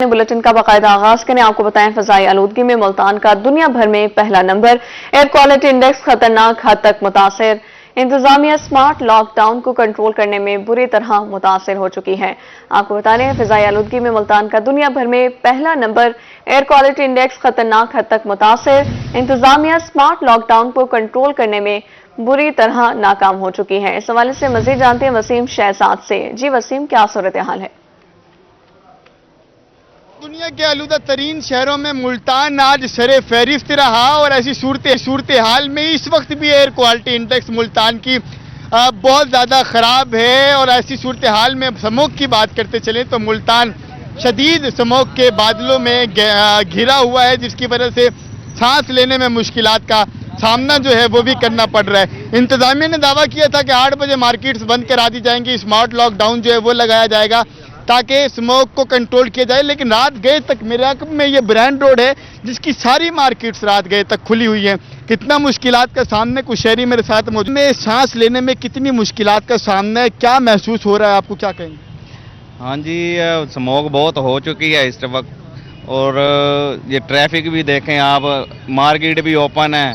Bulletin का बाकायदा आगाज करें। आपको बताएं, फजाई आलूदगी में मुल्तान का दुनिया भर में पहला नंबर। एयर क्वालिटी इंडेक्स खतरनाक हद तक मुतासिर। इंतजामिया स्मार्ट लॉकडाउन को कंट्रोल करने में बुरी तरह मुतासिर हो चुकी है। आपको बता रहे हैं, फजाई आलूदगी में मुल्तान का दुनिया भर में पहला नंबर। एयर क्वालिटी इंडेक्स खतरनाक हद तक मुतासिर। इंतजामिया स्मार्ट लॉकडाउन को कंट्रोल करने में बुरी तरह नाकाम हो चुकी है। इस हवाले से मजीद जानते हैं वसीम शहजाद से। जी वसीम, क्या सूरत हाल है? दुनिया के आलूदा तरीन शहरों में मुल्तान आज सरे फहरिस्त रहा और ऐसी सूरत हाल में इस वक्त भी एयर क्वालिटी इंडेक्स मुल्तान की बहुत ज़्यादा ख़राब है। और ऐसी सूरत हाल में स्मोक की बात करते चलें तो मुल्तान शदीद स्मोक के बादलों में घिरा हुआ है, जिसकी वजह से सांस लेने में मुश्किलात का सामना जो है वो भी करना पड़ रहा है। इंतजामिया ने दावा किया था कि 8 बजे मार्केट्स बंद करा दी जाएंगी, स्मार्ट लॉकडाउन जो है वो लगाया जाएगा ताकि स्मोक को कंट्रोल किया जाए। लेकिन रात गए तक मिराकब में ये ब्रांड रोड है जिसकी सारी मार्केट्स रात गए तक खुली हुई हैं। कितना मुश्किलात का सामने कुछ शहरी मेरे साथ मौजूद में, सांस लेने में कितनी मुश्किलात का सामना है, क्या महसूस हो रहा है आपको, क्या कहेंगे? हाँ जी, स्मोक बहुत हो चुकी है इस वक्त। और ये ट्रैफिक भी देखें आप, मार्केट भी ओपन है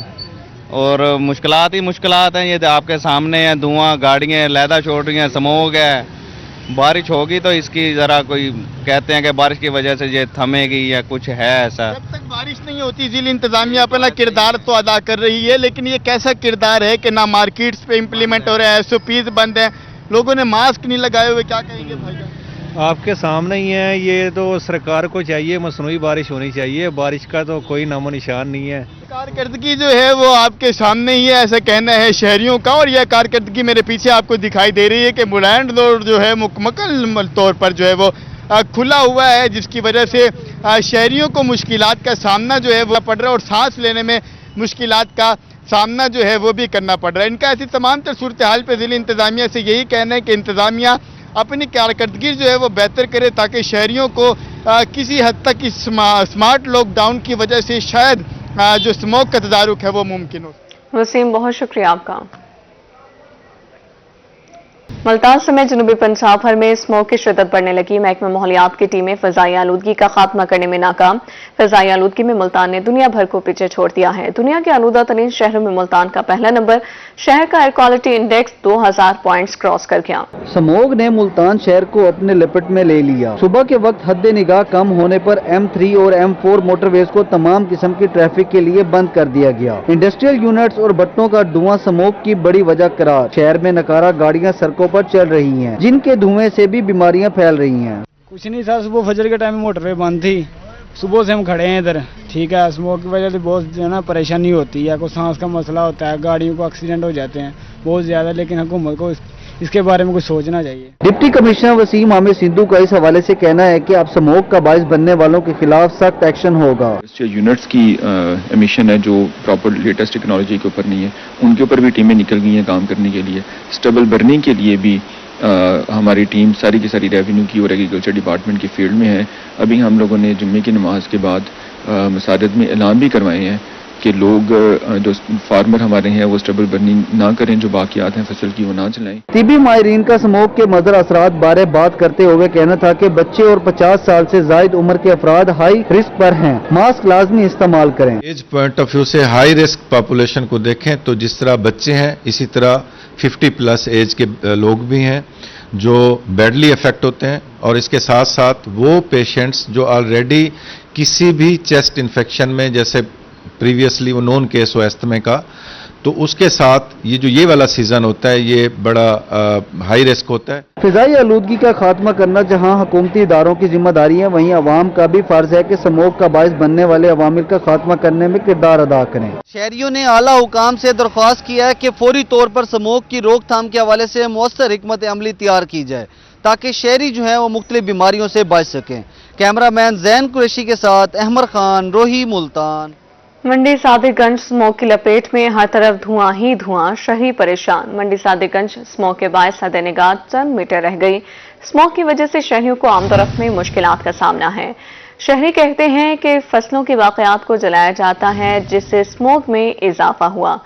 और मुश्किलात ही मुश्किलात हैं। ये आपके सामने है, धुआं, गाड़ियाँ लहदा छोड़ रही हैं, स्मोक है। बारिश होगी तो इसकी ज़रा कोई कहते हैं कि बारिश की वजह से ये थमेगी या कुछ है ऐसा। जब तक बारिश नहीं होती जिला इंतजामिया अपना किरदार तो अदा कर रही है, लेकिन ये कैसा किरदार है कि ना मार्केट्स पे इम्प्लीमेंट हो रहा है, SOPs बंद हैं, लोगों ने मास्क नहीं लगाए हुए, क्या कहेंगे भाई? आपके सामने ही है, ये तो सरकार को चाहिए मसनूई बारिश होनी चाहिए, बारिश का तो कोई नामो निशान नहीं है। कारकर्दगी जो है वो आपके सामने ही है, ऐसा कहना है शहरियों का। और यह कारकर्दगी मेरे पीछे आपको दिखाई दे रही है कि बुलंद रोड जो है मुकम्मल तौर पर जो है वो खुला हुआ है, जिसकी वजह से शहरियों को मुश्किलात का सामना जो है वो पड़ रहा है और सांस लेने में मुश्किलात का सामना जो है वो भी करना पड़ रहा है। इनका ऐसी तमाम तर सूरत हाल पर जिला इंतजामिया से यही कहना है कि इंतजामिया अपनी कारकर्दगी जो है वो बेहतर करे ताकि शहरियों को किसी हद तक इस स्मार्ट लॉकडाउन की वजह से शायद जो स्मोक का तदारुक है वो मुमकिन हो। वसीम, बहुत शुक्रिया आपका। मुल्तान समेत जनूबी पंजाब भर में स्मोक की शिद्दत बढ़ने लगी। महकमा माहौलियात की टीमें फजाई आलूदगी का खात्मा करने में नाकाम। फजाई आलूदगी में मुल्तान ने दुनिया भर को पीछे छोड़ दिया है। दुनिया के आलूदा तरीन शहरों में मुल्तान का पहला नंबर। शहर का air quality index 2000 points cross कर गया। स्मोक ने मुल्तान शहर को अपने लिपट में ले लिया। सुबह के वक्त हद निगाह कम होने पर M3 और M4 मोटरवेज को तमाम किस्म की ट्रैफिक के लिए बंद कर दिया गया। इंडस्ट्रियल यूनिट्स और भट्टों का धुआं स्मोक की बड़ी वजह करार। शहर में नकारा गाड़ियां सड़कों पर चल रही हैं, जिनके धुएं से भी बीमारियां फैल रही हैं। कुछ नहीं था, सुबह फजर के टाइम मोटरवे बंद थी, सुबह से हम खड़े हैं इधर। ठीक है, स्मोक की वजह से बहुत जो है ना परेशानी होती है, कोई सांस का मसला होता है, गाड़ियों को एक्सीडेंट हो जाते हैं बहुत ज्यादा। लेकिन हुकूमत को इसके बारे में कुछ सोचना चाहिए। डिप्टी कमिश्नर वसीम आमिर सिद्धू का इस हवाले से कहना है कि अब स्मोक का बाइस बनने वालों के खिलाफ सख्त एक्शन होगा। जो यूनिट्स की एमिशन है जो प्रॉपर लेटेस्ट टेक्नोलॉजी के ऊपर नहीं है, उनके ऊपर भी टीमें निकल गई हैं काम करने के लिए। स्टबल बर्निंग के लिए भी हमारी टीम सारी की सारी रेवेन्यू की और एग्रीकल्चर डिपार्टमेंट की फील्ड में है। अभी हम लोगों ने जुम्मे की नमाज के बाद मसाजिद में ऐलान भी करवाए हैं कि लोग जो फार्मर हमारे हैं वो स्टबल बर्निंग ना करें, जो बाकियात हैं फसल की वो ना चलाएं। तिबी माहिरीन का स्मोक के मदर असरात बारे बात करते हुए कहना था कि बच्चे और 50 साल से जायद उम्र के अफराद हाई रिस्क पर हैं, मास्क लाजमी इस्तेमाल करें। एज पॉइंट ऑफ व्यू से हाई रिस्क पॉपुलेशन को देखें तो जिस तरह बच्चे हैं, इसी तरह 50 प्लस एज के लोग भी हैं जो बैडली अफेक्ट होते हैं। और इसके साथ साथ वो पेशेंट्स जो ऑलरेडी किसी भी चेस्ट इन्फेक्शन में, जैसे प्रीवियसली वो नोन केस हो एस्थमे का, तो उसके साथ ये वाला सीजन होता है, ये बड़ा हाई रिस्क होता है। फिजाई आलूदगी का खात्मा करना जहां हुकूमती इदारों की जिम्मेदारी है, वहीं अवाम का भी फर्ज है कि स्मोक का बाइस बनने वाले अवामिल का खात्मा करने में किरदार अदा करें। शहरियों ने आला हुकाम से दरख्वास्त किया है कि फौरी तौर पर स्मोक की रोकथाम के हवाले से मौसर हिकमत अमली तैयार की जाए ताकि शहरी जो है वो मुख्तलिफ बीमारियों से बच सकें। कैमरामैन जैन कुरैशी के साथ अहमद खान, रोही, मुल्तान। मंडी सादिकगंज स्मोक की लपेट में, हर तरफ धुआं ही धुआं, शहरी परेशान। मंडी सादिकगंज स्मोक के बायस हद निगाह चंद मीटर रह गई। स्मोक की वजह से शहरियों को आमदोरफ्त में मुश्किलात का सामना है। शहरी कहते हैं कि फसलों के बाक़ियात को जलाया जाता है, जिससे स्मोक में इजाफा हुआ।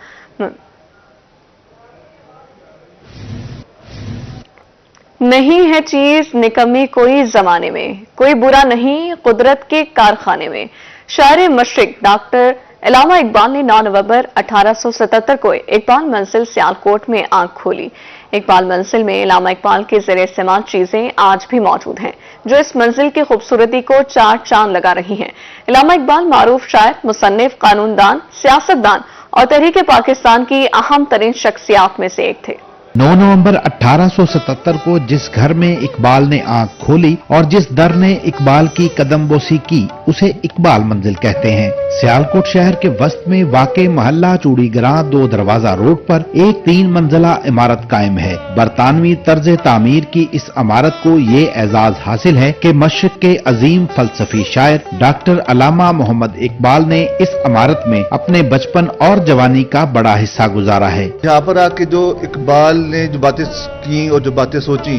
नहीं है चीज निकम्मी कोई जमाने में, कोई बुरा नहीं कुदरत के कारखाने में। शायर मशरिक डॉक्टर अल्लामा इकबाल ने 9 नवंबर 1877 को इकबाल मंजिल सियालकोट में आंख खोली। इकबाल मंजिल में अल्लामा इकबाल के ज़रिए इस्तेमाल चीजें आज भी मौजूद हैं, जो इस मंजिल की खूबसूरती को 4 चांद लगा रही हैं। अल्लामा इकबाल मारूफ शायर, मुसन्निफ, कानूनदान, सियासतदान और तहरीक पाकिस्तान की अहम तरीन शख्सियात में से एक थे। 9 नवंबर 1877 को जिस घर में इकबाल ने आंख खोली और जिस दर ने इकबाल की कदमबोसी की, उसे इकबाल मंजिल कहते हैं। सियालकोट शहर के वस्त में वाक़े महल्ला चूड़ीगरां 2 दरवाजा रोड पर एक 3 मंजिला इमारत कायम है। बरतानवी तर्ज तामीर की इस इमारत को ये एजाज हासिल है कि मशरिक के अजीम फलसफी शायर डॉक्टर अल्लामा मोहम्मद इकबाल ने इस इमारत में अपने बचपन और जवानी का बड़ा हिस्सा गुजारा है। यहाँ पर आके जो इकबाल ने जो बातें की और जो बातें सोची,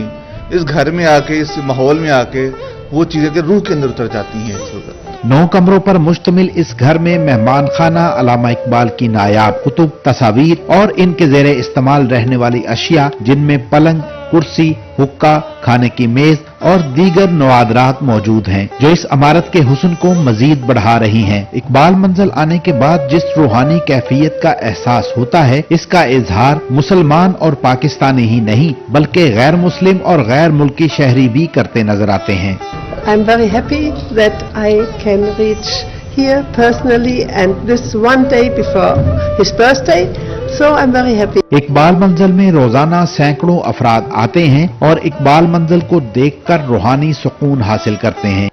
इस घर में आके, इस माहौल में आके वो चीजें के रूह के अंदर उतर जाती हैं। इस वक्त 9 कमरों पर मुश्तमिल इस घर में मेहमान खाना, अल्लामा इकबाल की नायाब कुतुब, तस्वीर और इनके ज़ेरे इस्तेमाल रहने वाली अशिया, जिनमें पलंग, कुर्सी, हुक्का, खाने की मेज और दीगर नवादरात मौजूद हैं, जो इस इमारत के हुस्न को मजीद बढ़ा रही हैं। इकबाल मंजिल आने के बाद जिस रूहानी कैफियत का एहसास होता है, इसका इजहार मुसलमान और पाकिस्तानी ही नहीं बल्कि गैर मुस्लिम और गैर मुल्की शहरी भी करते नजर आते हैं। I'm very happy that I can reach here personally and this one day before his birthday, so I'm very happy. Iqbal मंजिल में रोजाना सैकड़ों अफराद आते हैं और इकबाल मंजिल को देखकर रूहानी सुकून हासिल करते हैं।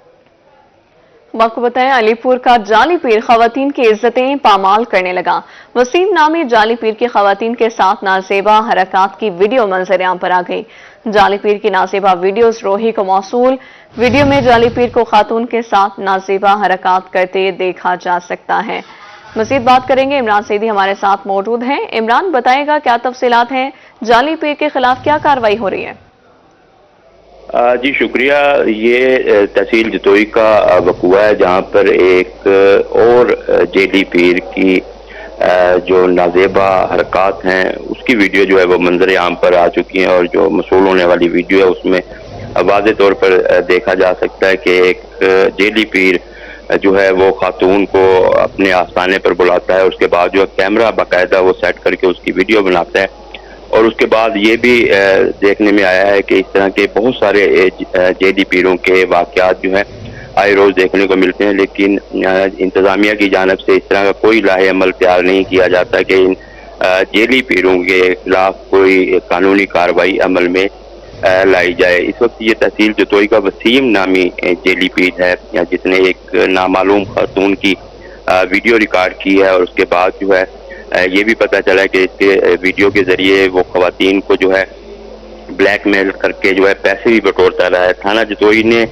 हम आपको बताएं, अलीपुर का जाली पीर खवातीन की इज्जतें पामाल करने लगा। वसीम नामी जाली पीर की खवातीन के साथ नाजेबा हरकत की वीडियो मंजर-ए-आम पर आ गई। जाली पीर की नाजेबा वीडियोस रोही को मौसूल। वीडियो में जाली पीर को खातून के साथ नाजेबा हरकत करते देखा जा सकता है। मजीद बात करेंगे, इमरान सईदी हमारे साथ मौजूद हैं। इमरान, बताएगा क्या तफसीलात हैं, जाली पीर के खिलाफ क्या कार्रवाई हो रही है? जी शुक्रिया। ये तहसील जतोई का वक़ुआ है, जहाँ पर एक और जेली पीर की जो नाजेबा हरकत हैं उसकी वीडियो जो है वो मंजर आम पर आ चुकी हैं, और जो मसूल होने वाली वीडियो है उसमें वाज़े तौर पर देखा जा सकता है कि एक जेली पीर जो है वो खातून को अपने आस्थाने पर बुलाता है। उसके बाद जो कैमरा बाकायदा वो सेट करके उसकी वीडियो बनाता है, और उसके बाद ये भी देखने में आया है कि इस तरह के बहुत सारे जेली पीरों के वाक़यात जो हैं आए रोज़ देखने को मिलते हैं, लेकिन इंतज़ामिया की जानिब से इस तरह का कोई लाहे अमल तैयार नहीं किया जाता कि इन जेली पीरों के खिलाफ कोई कानूनी कार्रवाई अमल में लाई जाए। इस वक्त ये तहसील जतोई का वसीम नामी जेली पीर है, जिसने एक नामालूम खातून की वीडियो रिकॉर्ड की है, और उसके बाद जो है ये भी पता चला है कि इसके वीडियो के जरिए वो खवातीन को जो है ब्लैकमेल करके जो है पैसे भी बटोरता रहा है। थाना जतोई ने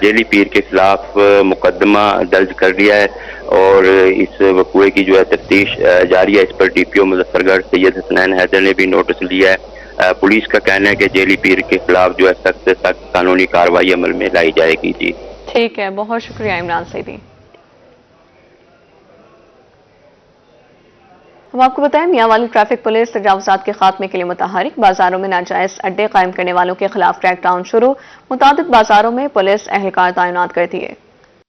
जेली पीर के खिलाफ मुकदमा दर्ज कर लिया है, और इस वक़ुए की जो है तफ्तीश जारी है। इस पर DPO मुजफ्फरगढ़ सैयद हसनैन हैदर ने भी नोटिस लिया है। पुलिस का कहना है कि जेली पीर के खिलाफ जो है सख्त से सख्त कानूनी कार्रवाई अमल में लाई जाएगी। जी ठीक है, बहुत शुक्रिया इमरान सईदी। हम आपको बताएं, मियांवाली ट्रैफिक पुलिस तजावुज़ात के खात्मे के लिए मुतहरिक, बाजारों में नाजायज अड्डे कायम करने वालों के खिलाफ क्रैकडाउन शुरू। मुतादिद बाजारों में पुलिस एहलकार तैनात कर दिए।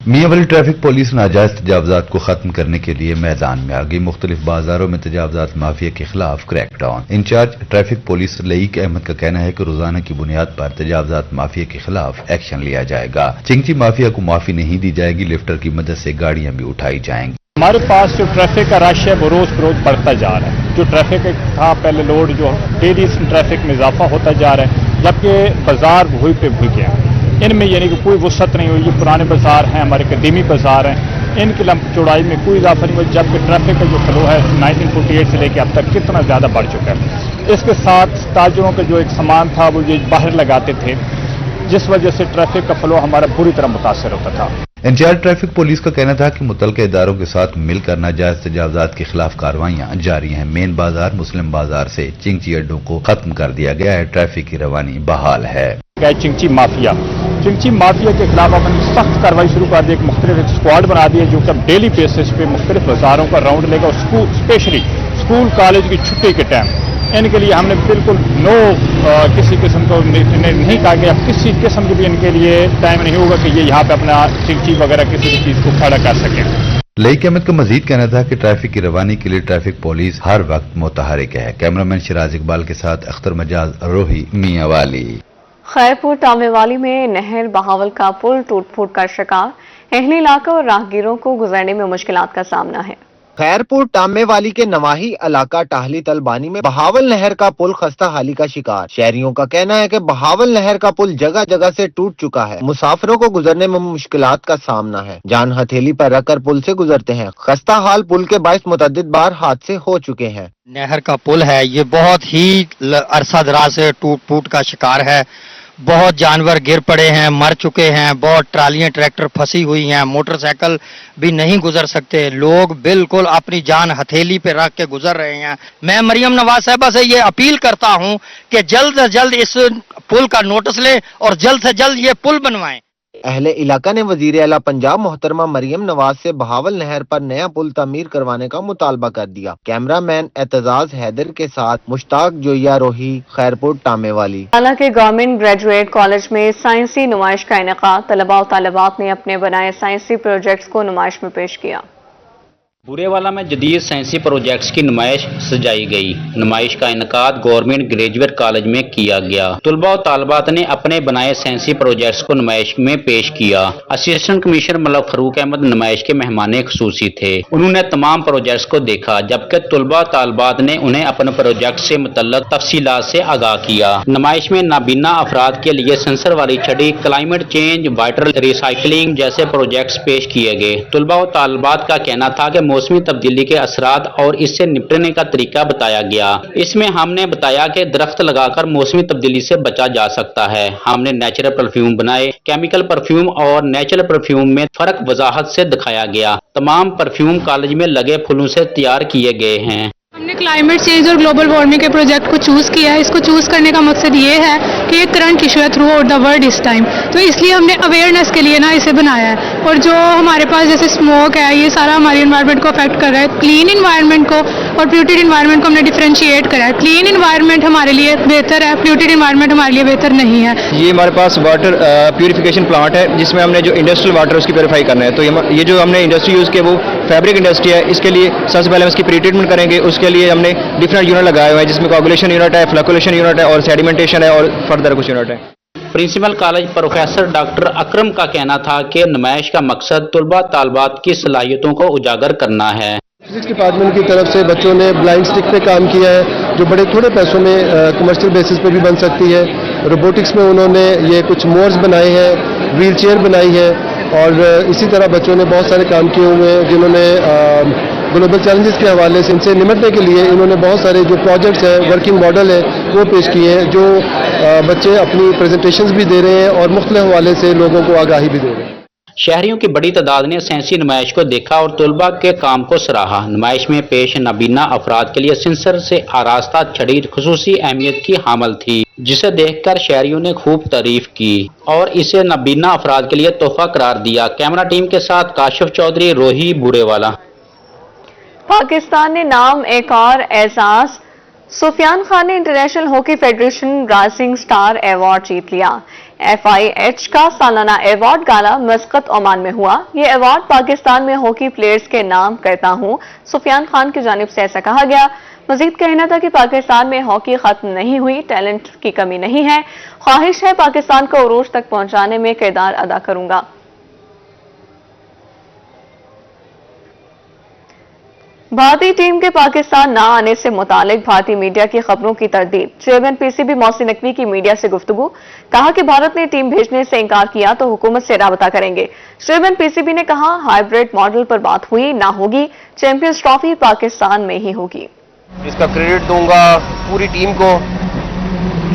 मियांवाली ट्रैफिक पुलिस नाजायज तजावुज़ात को खत्म करने के लिए मैदान में आ गई। मुख्तलिफ बाजारों में तजावुज़ात माफिया के खिलाफ crackdown. Incharge traffic police Laiq Ahmed का कहना है कि रोजाना की बुनियाद पर तजावुज़ात माफिया के खिलाफ एक्शन लिया जाएगा। चिंची माफिया को माफी नहीं दी जाएगी, लिफ्टर की मदद से गाड़ियां भी उठाई जाएंगी। हमारे पास जो ट्रैफिक का रश है वो रोज बरोज बढ़ता जा रहा है। जो ट्रैफिक था पहले लोड जो डेली ट्रैफिक में इजाफा होता जा रहा है, जबकि बाजार भूई पे भूई गया। इनमें यानी कि कोई वसत नहीं हुई। ये पुराने बाजार हैं, हमारे कदीमी बाजार हैं, इनकी चौड़ाई में कोई इजाफा नहीं हुआ, जबकि ट्रैफिक का जो फ्लो है 1948 से लेकर अब तक कितना ज़्यादा बढ़ चुका है। इसके साथ ताजरों का जो एक सामान था वो ये बाहर लगाते थे, जिस वजह से ट्रैफिक का फ्लो हमारा बुरी तरह मुतासर होता था। इंचार्ज ट्रैफिक पुलिस का कहना था कि मुतल्लिका इदारों के साथ मिलकर नाजायज तजावुज़ात के खिलाफ कार्रवाइयां जारी हैं। मेन बाजार मुस्लिम बाजार से चिंची अड्डों को खत्म कर दिया गया है। ट्रैफिक की रवानी बहाल है। चिंची माफिया के खिलाफ हमने सख्त कार्रवाई शुरू कर दी। एक मुख्तलिफ स्क्वाड बना दी है जो कि अब डेली बेसिस पे मुख्तलिफ बाजारों का राउंड लेगा। स्पेशली स्कूल कॉलेज की छुट्टी के टाइम इनके लिए हमने बिल्कुल नो किसी किस्म को नहीं कहा कि अब किसी किस्म की भी इनके लिए टाइम नहीं होगा कि ये यहाँ पे अपना टिकची वगैरह किसी भी चीज़ को खड़ा कर सकें। लईक अहमद का मजीद कहना था कि ट्रैफिक की रवानी के लिए ट्रैफिक पुलिस हर वक्त मुतहरिक है। कैमरामैन शिराज इकबाल के साथ अख्तर मजाज, रोही मियांवाली। खैरपुर तामेवाली में नहर बहावल का पुल टूट फूट का शिकार, एहली इलाका और राहगीरों को गुजरने में मुश्किलात का सामना है। खैरपुर टामेवाली के नवाही इलाका टाहली तलबानी में बहावल नहर का पुल खस्ता हाली का शिकार। शहरियों का कहना है कि बहावल नहर का पुल जगह जगह से टूट चुका है, मुसाफिरों को गुजरने में मुश्किलात का सामना है। जान हथेली पर रखकर पुल से गुजरते हैं। खस्ता हाल पुल के बाइस मुतअद्दिद बार हादसे हो चुके हैं। नहर का पुल है, ये बहुत ही अरसा दराज से टूट फूट का शिकार है। बहुत जानवर गिर पड़े हैं, मर चुके हैं, बहुत ट्रालियां ट्रैक्टर फंसी हुई हैं, मोटरसाइकिल भी नहीं गुजर सकते, लोग बिल्कुल अपनी जान हथेली पे रख के गुजर रहे हैं। मैं मरियम नवाज साहबा से ये अपील करता हूं कि जल्द से जल्द इस पुल का नोटिस लें और जल्द से जल्द ये पुल बनवाएं। अहले इलाका ने वजीर आला पंजाब मोहतरमा मरियम नवाज से बहावल नहर पर नया पुल तामीर करवाने का मुतालबा कर दिया। कैमरामैन एतजाज हैदर के साथ मुश्ताक जोया, रोही, खैरपुर टामेवाली। हालांकि गवर्नमेंट ग्रेजुएट कॉलेज में साइंसी नुमाइश का इनेकाद, तलबा और तालिबात ने अपने बनाए साइंसी प्रोजेक्ट्स को नुमाइश में पेश किया। बुरेवाला में जदीद साइंसी प्रोजेक्ट्स की नुमाइश सजाई गई। नुमाइश का इनकाद गवर्नमेंट ग्रेजुएट कॉलेज में किया गया। तलबा और तालिबात ने अपने बनाए साइंसी प्रोजेक्ट्स को नुमाइश में पेश किया। असिस्टेंट कमिश्नर मलक फरूक अहमद नुमाइश के मेहमान खुसूसी थे। उन्होंने तमाम प्रोजेक्ट्स को देखा, जबकि तलबा और तालिबात ने उन्हें अपने प्रोजेक्ट से मुतल्लक तफसीलात से आगाह किया। नुमाइश में नाबीना अफराद के लिए सेंसर वाली छड़ी, क्लाइमेट चेंज, वाटर रिसाइकलिंग जैसे प्रोजेक्ट्स पेश किए गए। तलबा और तालिबात का कहना था कि मौसमी तब्दीली के असरात और इससे निपटने का तरीका बताया गया। इसमें हमने बताया कि दरख्त लगाकर मौसमी तब्दीली से बचा जा सकता है। हमने नेचुरल परफ्यूम बनाए। केमिकल परफ्यूम और नेचुरल परफ्यूम में फर्क वजाहत से दिखाया गया। तमाम परफ्यूम कॉलेज में लगे फूलों से तैयार किए गए हैं। हमने क्लाइमेट चेंज और ग्लोबल वार्मिंग के प्रोजेक्ट को चूज़ किया है। इसको चूज़ करने का मकसद ये है कि ये करंट इशू है थ्रू आउट द वर्ल्ड इस टाइम, तो इसलिए हमने अवेयरनेस के लिए ना इसे बनाया है। और जो हमारे पास जैसे स्मोक है, ये सारा हमारे इन्वायरमेंट को अफेक्ट कर रहा है। क्लीन इन्वायरमेंट को और प्यूटेड इन्वायरमेंट को हमने डिफ्रेंशिएट करा है। क्लीन इन्वायरमेंट हमारे लिए बेहतर है, प्यूटेड इन्वायरमेंट हमारे लिए बेहतर नहीं है। ये हमारे पास वाटर प्यूरिफिकेशन प्लांट है, जिसमें हमने जो इंडस्ट्रियल वाटर उसकी प्योरीफाई करना है। तो ये जो हमने इंडस्ट्री यूज़ किया वो फैब्रिक इंडस्ट्री है। इसके लिए सबसे पहले हम इसकी प्री ट्रीटमेंट करेंगे। उसके लिए हमने डिफरेंट यूनिट लगाए हुए हैं, जिसमें कोगुलेशन यूनिट है, फ्लकुलेशन यूनिट है और सेडिमेंटेशन है और फर्दर कुछ यूनिट है। प्रिंसिपल कॉलेज प्रोफेसर डॉक्टर अकरम का कहना था कि नुमाइश का मकसद तलबा तालिबात की सलाहियतों को उजागर करना है। फिजिक्स डिपार्टमेंट की तरफ से बच्चों ने ब्लाइंड स्टिक पे काम किया है, जो बड़े थोड़े पैसों में कमर्शियल बेसिस पे भी बन सकती है। रोबोटिक्स में उन्होंने ये कुछ मोर्स बनाए हैं, व्हील चेयर बनाई है और इसी तरह बच्चों ने बहुत सारे काम किए हुए हैं, जिन्होंने ग्लोबल चैलेंजेस के हवाले से इनसे निपटने के लिए इन्होंने बहुत सारे जो प्रोजेक्ट्स हैं, वर्किंग मॉडल है, वो पेश किए हैं, जो बच्चे अपनी प्रेजेंटेशंस भी दे रहे हैं और मुख्तलिफ हवाले से लोगों को आगाही भी दे रहे हैं। शहरियों की बड़ी तादाद ने साइंसी नुमाइश को देखा और तलबा के काम को सराहा। नुमाइश में पेश नाबीना अफराद के लिए सेंसर से आरास्ता छड़ी खुसूसी अहमियत की हामल थी, जिसे देखकर शहरियों ने खूब तारीफ की और इसे नाबीना अफराद के लिए तोहफा करार दिया। कैमरा टीम के साथ काशिफ चौधरी, रोही, बुरेवाला। पाकिस्तान ने नाम एक और एजाज, सुफियान खान ने international hockey federation rising star award जीत लिया। FIH का सालाना अवार्ड गाला मस्कत, ओमान में हुआ। ये अवार्ड पाकिस्तान में हॉकी प्लेयर्स के नाम करता हूं, सुफियान खान की जानिब से ऐसा कहा गया। मजीद कहना था कि पाकिस्तान में हॉकी खत्म नहीं हुई, टैलेंट की कमी नहीं है, ख्वाहिश है पाकिस्तान को उरूज तक पहुंचाने में किरदार अदा करूंगा। भारतीय टीम के पाकिस्तान न आने से मुतालिक भारतीय मीडिया की खबरों की तरदीद। चेयरमैन PCB मौसी नकवी की मीडिया से गुफ्तगू, कहा कि भारत ने टीम भेजने से इंकार किया तो हुकूमत से राबता करेंगे। चेयरमैन PCB ने कहा, हाइब्रिड मॉडल पर बात हुई ना होगी, चैंपियंस ट्रॉफी पाकिस्तान में ही होगी। इसका क्रेडिट दूंगा पूरी टीम को,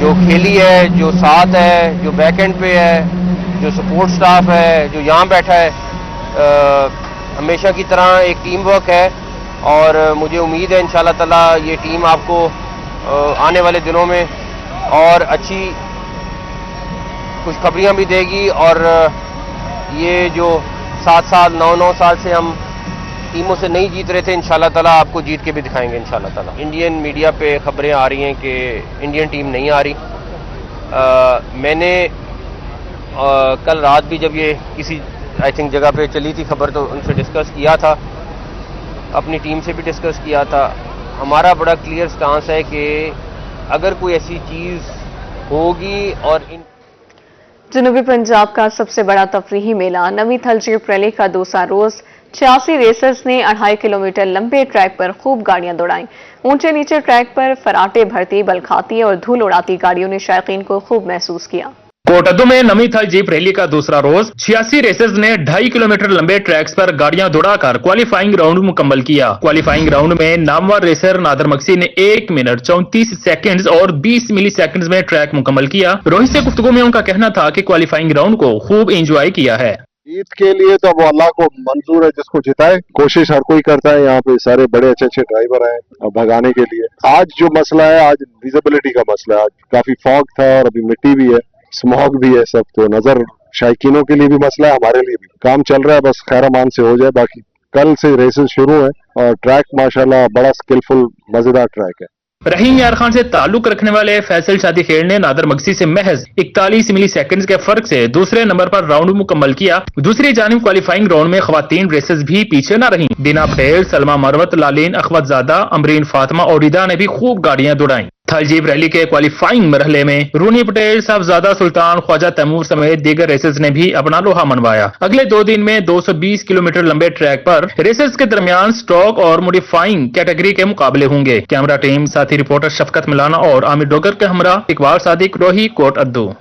जो खेली है, जो साथ है, जो बैक एंड पे है, जो सपोर्ट स्टाफ है, जो यहाँ बैठा है। हमेशा की तरह एक टीम वर्क है और मुझे उम्मीद है इंशाल्लाह ताला ये टीम आपको आने वाले दिनों में और अच्छी खुशखबरियां भी देगी। और ये जो 7 साल 9 साल से हम टीमों से नहीं जीत रहे थे, इंशाल्लाह ताला आपको जीत के भी दिखाएंगे इंशाल्लाह ताला। इंडियन मीडिया पे खबरें आ रही हैं कि इंडियन टीम नहीं आ रही। मैंने कल रात भी जब ये किसी आई थिंक जगह पे चली थी खबर, तो उनसे डिस्कस किया था, अपनी टीम से भी डिस्कस किया था। हमारा बड़ा क्लियर स्टांस है कि अगर कोई ऐसी चीज़ होगी और इन जनूबी पंजाब का सबसे बड़ा तफरीही मेला नवी थलजीब रैली का दूसरा रोज 86 रेसर्स ने 2.5 किलोमीटर लंबे ट्रैक पर खूब गाड़ियां दौड़ाईं। ऊंचे नीचे ट्रैक पर फराटे भरती, बल खाती और धूल उड़ाती गाड़ियों ने शायकीन को खूब महसूस किया। कोटद्दू में नवी थल जीप रैली का दूसरा रोज 86 रेसर्स ने 2.5 किलोमीटर लंबे ट्रैक्स पर गाड़ियां दौड़ाकर क्वालिफाइंग राउंड मुकम्मल किया। क्वालिफाइंग राउंड में नामवर रेसर नादर मक्सी ने 1 मिनट 34 सेकंड्स और 20 मिली सेकंड्स में ट्रैक मुकम्मल किया। रोहित से गुफ्तगू में उनका कहना था कि क्वालिफाइंग राउंड को खूब एंजॉय किया है। जीत के लिए तो अब अल्लाह को मंजूर है, जिसको जिताए। कोशिश हर कोई करता है, यहाँ पे सारे बड़े अच्छे अच्छे ड्राइवर हैं अब भगाने के लिए। आज जो मसला है, आज विजिबिलिटी का मसला है। आज काफी फॉग था और अभी मिट्टी भी है, स्मॉग भी है, सब तो नजर शायकीनों के लिए भी मसला है, हमारे लिए भी। काम चल रहा है, बस खैर अमान से हो जाए। बाकी कल से रेसेस शुरू है और ट्रैक माशाल्लाह बड़ा स्किलफुल मजेदार ट्रैक है। रहीम यार खान से ताल्लुक रखने वाले फैसल शादी खेल ने नादर मक्सी से महज 41 मिली सेकंड्स के फर्क से दूसरे नंबर पर राउंड मुकम्मल किया। दूसरी जानिब क्वालिफाइंग राउंड में खवातीन रेसेस भी पीछे न रहीं। दीना पटेल, सलमा मरवत, लालीन अखवतजादा, अमरीन फातिमा और रिदा ने भी खूब गाड़ियां दौड़ाई। थलजीब रैली के क्वालिफाइंग मरहले में रूनी पटेल, साहबजादा सुल्तान, ख्वाजा तैमूर समेत दीगर रेसेस ने भी अपना लोहा मनवाया। अगले 2 दिन में 220 किलोमीटर लंबे ट्रैक पर रेसेस के दरमियान स्टॉक और मॉडिफाइंग कैटेगरी के मुकाबले होंगे। कैमरा टीम साथी रिपोर्टर शफकत मिलाना और आमिर डोगर के हमरा इकबाल सादिक, रोही, कोट अद्दू।